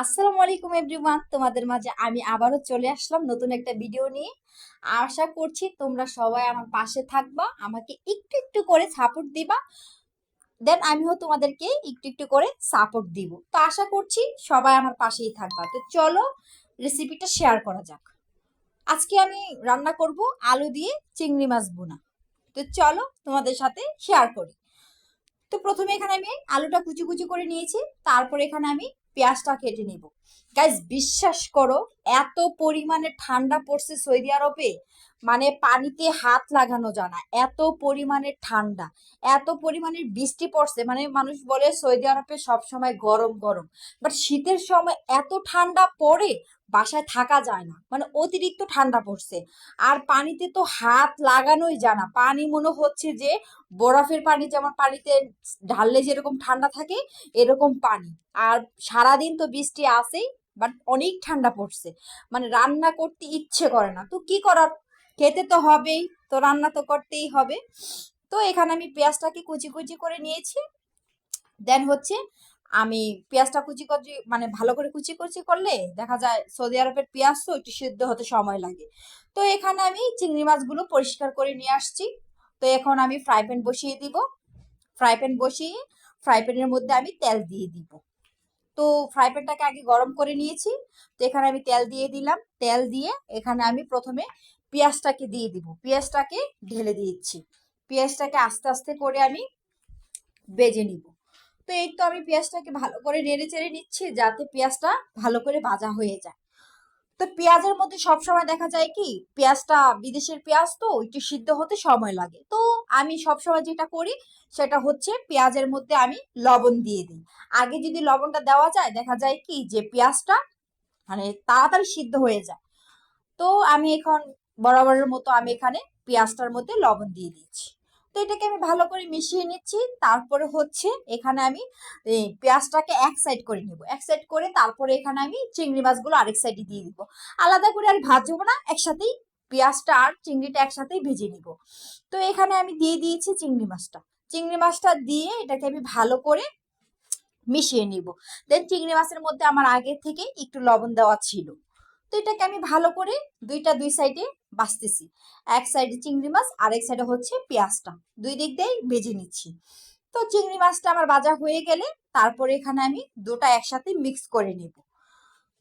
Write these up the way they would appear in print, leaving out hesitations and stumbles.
আসসালামু আলাইকুম এভরিওয়ান, তোমাদের মাঝে আমি আবারও চলে আসলাম নতুন একটা ভিডিও নিয়ে। আশা করছি তোমরা সবাই আমার পাশে থাকবা, আমাকে একটু একটু করে সাপোর্ট দিবা, দেন আমিও তোমাদেরকে একটু একটু করে সাপোর্ট দিব। তো আশা করছি সবাই আমার পাশেই থাকবা। তো চলো রেসিপিটা শেয়ার করা যাক। আজকে আমি রান্না করব আলু দিয়ে চিংড়ি মাছ ভুনা। তো চলো তোমাদের সাথে শেয়ার করি। তো প্রথমে এখানে আমি আলুটা কুচি কুচি করে নিয়েছি, তারপর এখানে আমি পেঁয়াজটা কেটে নিব। গাইজ বিশ্বাস করো, এত পরিমাণে ঠান্ডা পড়ছে সৌদি আরবে, মানে পানিতে হাত লাগানো যায় না, এত পরিমাণে ঠান্ডা। এত পরিমাণে বৃষ্টি পড়ছে, মানে মানুষ বলে সৌদি আরবে সব সময় গরম গরম, বাট শীতের সময় এত ঠান্ডা পড়ে বাসায় থাকা যায় না, মানে অতিরিক্ত ঠান্ডা পড়ছে। আর পানিতে তো হাত লাগানোই যায় না, পানি মনে হচ্ছে যে বরফের পানি, যেমন পানিতে ঢাললে যেরকম ঠান্ডা থাকে এরকম পানি। আর সারাদিন তো বৃষ্টি আসেই, বাট অনেক ঠান্ডা পড়ছে, মানে রান্না করতে ইচ্ছে করে না। তো কি করার, খেতে তো হবেই, তো রান্না তো করতেই হবে। তো এখানে আমি পেঁয়াজটাকে কুচি কুচি করে নিয়েছি। দেন হচ্ছে আমি পেঁয়াজটা কুচি কুচি মানে ভালো করে কুচি কুচি করলে দেখা যায় সৌদি আরবের পেঁয়াজ তো একটু সিদ্ধ হতে সময় লাগে। তো এখানে আমি চিংড়ি মাছগুলো পরিষ্কার করে নিয়ে আসছি। তো এখন আমি ফ্রাই প্যান বসিয়ে দিব। ফ্রাই প্যান বসিয়ে ফ্রাই প্যানের মধ্যে আমি তেল দিয়ে দিব। তো ফ্রাই প্যানটাকে আগে গরম করে নিয়েছি। তো এখানে আমি তেল দিয়ে দিলাম। তেল দিয়ে এখানে আমি প্রথমে পেঁয়াজটাকে দিয়ে দিব, পেঁয়াজটাকে ঢেলে দিচ্ছি। পেঁয়াজটাকে আস্তে আস্তে করে আমি ভেজে নিব। তো এই তো আমি পেঁয়াজটাকে ভালো করে নেড়ে চেড়ে নিচ্ছি যাতে পেঁয়াজটা ভালো করে ভাজা হয়ে যায়। তো পেঁয়াজের মধ্যে সবসময় দেখা যায় কি, পেঁয়াজটা বিদেশের পেঁয়াজ তো একটু সিদ্ধ হতে সময় লাগে। তো আমি সবসময় যেটা করি সেটা হচ্ছে পেঁয়াজের মধ্যে আমি লবণ দিয়ে দিই। আগে যদি লবণটা দেওয়া যায় দেখা যায় কি যে পেঁয়াজটা মানে তাড়াতাড়ি সিদ্ধ হয়ে যায়। তো আমি এখন বরাবরের মতো আমি এখানে পেঁয়াজটার মধ্যে লবণ দিয়ে দিচ্ছি। তো এটাকে আমি ভালো করে মিশিয়ে নিচ্ছি। তারপরে হচ্ছে এখানে আমি এই পেঁয়াজটাকে এক সাইড করে নিব, এক সাইড করে তারপরে এখানে আমি চিংড়ি মাছগুলো আরেক সাইডে দিয়ে দিব। আলাদা করে আর ভাজবো না, একসাথেই পেঁয়াজটা আর চিংড়িটা একসাথেই ভেজে নিব। তো এখানে আমি দিয়ে দিয়েছি চিংড়ি মাছটা। চিংড়ি মাছটা দিয়ে এটাকে আমি ভালো করে মিশিয়ে নিব। দেন চিংড়ি মাছের মধ্যে আমার আগে থেকে একটু লবণ দেওয়া ছিল। তো এটাকে আমি ভালো করে দুই সাইডে ভাজতেছি। এক সাইডে চিংড়ি মাছ আর এক সাইডে হচ্ছে পেঁয়াজটা, দুই দিক দিয়েই ভেজে নিচ্ছি। তো চিংড়ি মাছটা আমার ভাজা হয়ে গেলে তারপরে এখানে আমি দুটা একসাথে মিক্স করে নিব।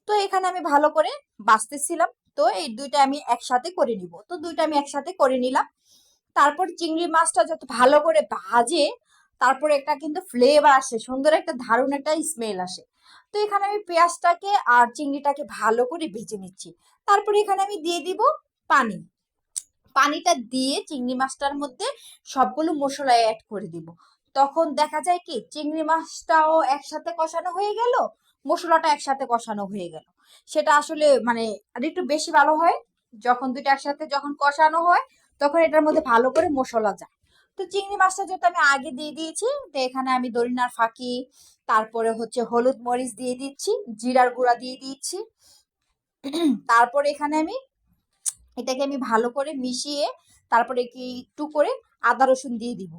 তো এখানে আমি ভালো করে ভাজতেছিলাম। তো এই দুইটা আমি একসাথে করে নিব। তো দুইটা আমি একসাথে করে নিলাম। তারপর চিংড়ি মাছটা যত ভালো করে ভাজে তারপরে একটা কিন্তু ফ্লেভার আসে, সুন্দর একটা দারুণ একটা স্মেল আসে। তো এখানে আমি পেঁয়াজটাকে আর চিংড়িটাকে ভালো করে ভেজে নিচ্ছি। তারপরে এখানে আমি দিয়ে দিব পানি। পানিটা দিয়ে চিংড়ি মাছটার মধ্যে সবগুলো মশলা অ্যাড করে দিব। তখন দেখা যায় কি চিংড়ি মাছটাও একসাথে কষানো হয়ে গেল, মশলাটা একসাথে কষানো হয়ে গেল। সেটা আসলে মানে আর একটু বেশি ভালো হয় যখন দুটো একসাথে যখন কষানো হয়, তখন এটার মধ্যে ভালো করে মশলা যায়। তো চিংড়ি মাছটা যেহেতু আমি আগে দিয়ে দিয়েছি, তো এখানে আমি দরিনার ফাঁকি, তারপরে হচ্ছে হলুদ মরিচ দিয়ে দিচ্ছি, জিরার গুঁড়া দিয়ে দিচ্ছি। তারপরে এখানে আমি এটাকে আমি ভালো করে মিশিয়ে তারপরে কি একটু করে আদা রসুন দিয়ে দিব।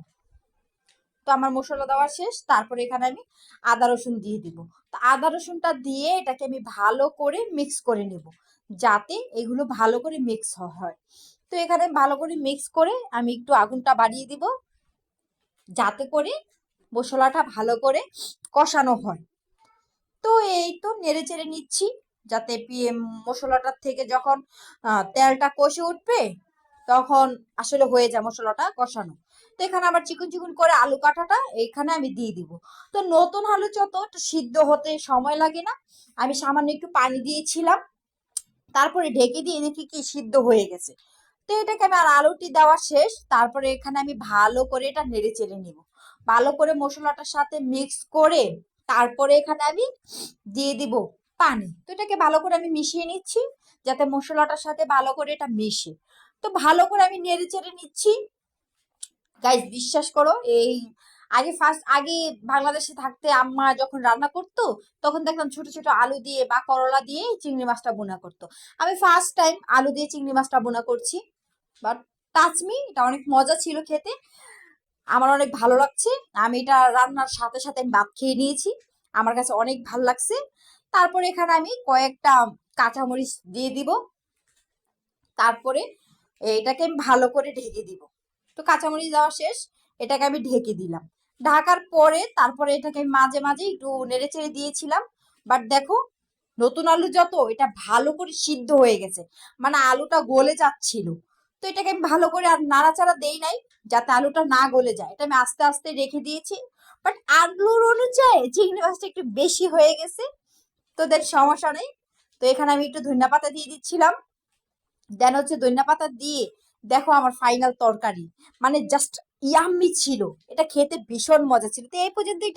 তো আমার মশলা দেওয়া শেষ, তারপরে এখানে আমি আদা রসুন দিয়ে দিব। তো আদা রসুনটা দিয়ে এটাকে আমি ভালো করে মিক্স করে নেব যাতে এগুলো ভালো করে মিক্স হয়। তো এখানে ভালো করে মিক্স করে আমি একটু আগুনটা বাড়িয়ে দিব যাতে করে মশলাটা ভালো করে কষানো হয়। তো এই তো নেড়ে চেড়ে নিচ্ছি যাতে মশলাটার থেকে যখন তেলটা কষে উঠবে তখন আসলে হয়ে যায় মশলাটা কষানো। তো এখানে আবার চিকন চিকন করে আলু কাটাটা এখানে আমি দিয়ে দিব। তো নতুন আলু যত একটু সিদ্ধ হতে সময় লাগে না, আমি সামান্য একটু পানি দিয়েছিলাম, তারপরে ঢেকে দিয়ে দেখি কি সিদ্ধ হয়ে গেছে। তো এটাকে আমি আর আলুটি দেওয়া শেষ, তারপরে এখানে আমি ভালো করে এটা নেড়ে চেড়ে নিব, ভালো করে মশলাটার সাথে মিক্স করে তারপরে এখানে আমি দিয়ে দিব পানি। তো এটাকে ভালো করে আমি মিশিয়ে নিচ্ছি যাতে মশলাটার সাথে ভালো করে এটা মিশে। তো ভালো করে আমি নেড়ে চেড়ে নিচ্ছি। গাইজ বিশ্বাস করো, এই আগে বাংলাদেশে থাকতে আম্মা যখন রান্না করতো তখন দেখলাম ছোট ছোট আলু দিয়ে বা করলা দিয়ে চিংড়ি মাছটা বোনা করতো। আমি ফার্স্ট টাইম আলু দিয়ে চিংড়ি মাছটা বোনা করছি, বাট টাচমি এটা অনেক মজা ছিল খেতে, আমার অনেক ভালো লাগছে। আমি এটা রান্নার সাথে সাথে আমি ভাত খেয়ে নিয়েছি, আমার কাছে অনেক ভালো লাগছে। তারপরে এখানে আমি কয়েকটা কাঁচামরিচ দিয়ে দিব। তারপরে এটাকে আমি ভালো করে ঢেকে দিব। তো কাঁচামরিচ দেওয়া শেষ, এটাকে আমি ঢেকে দিলাম। ঢাকার পরে তারপরে এটাকে আমি মাঝে মাঝে একটু নেড়ে চেড়ে দিয়েছিলাম। বাট দেখো, নতুন আলু যত এটা ভালো করে সিদ্ধ হয়ে গেছে, মানে আলুটা গলে যাচ্ছিল। তো এটাকে আমি ভালো করে আর নাড়াচাড়া দেই নাই, যাতে আলুটা না গলে যায়। এটা আমি আস্তে আস্তে রেখে দিয়েছি। বাট আলুর অনুযায়ী চিংড়ি মাছটা একটু বেশি হয়ে গেছে, তো দেন সমস্যা নেই। তো এখানে আমি একটু ধনিয়া পাতা দিয়ে দিচ্ছিলাম। দেন হচ্ছে ধনিয়া পাতা দিয়ে দেখো আমার ফাইনাল তরকারি, মানে জাস্ট ইয়াম্মি ছিল। এটা খেতে ভীষণ মজা ছিল। তো এই পর্যন্তই।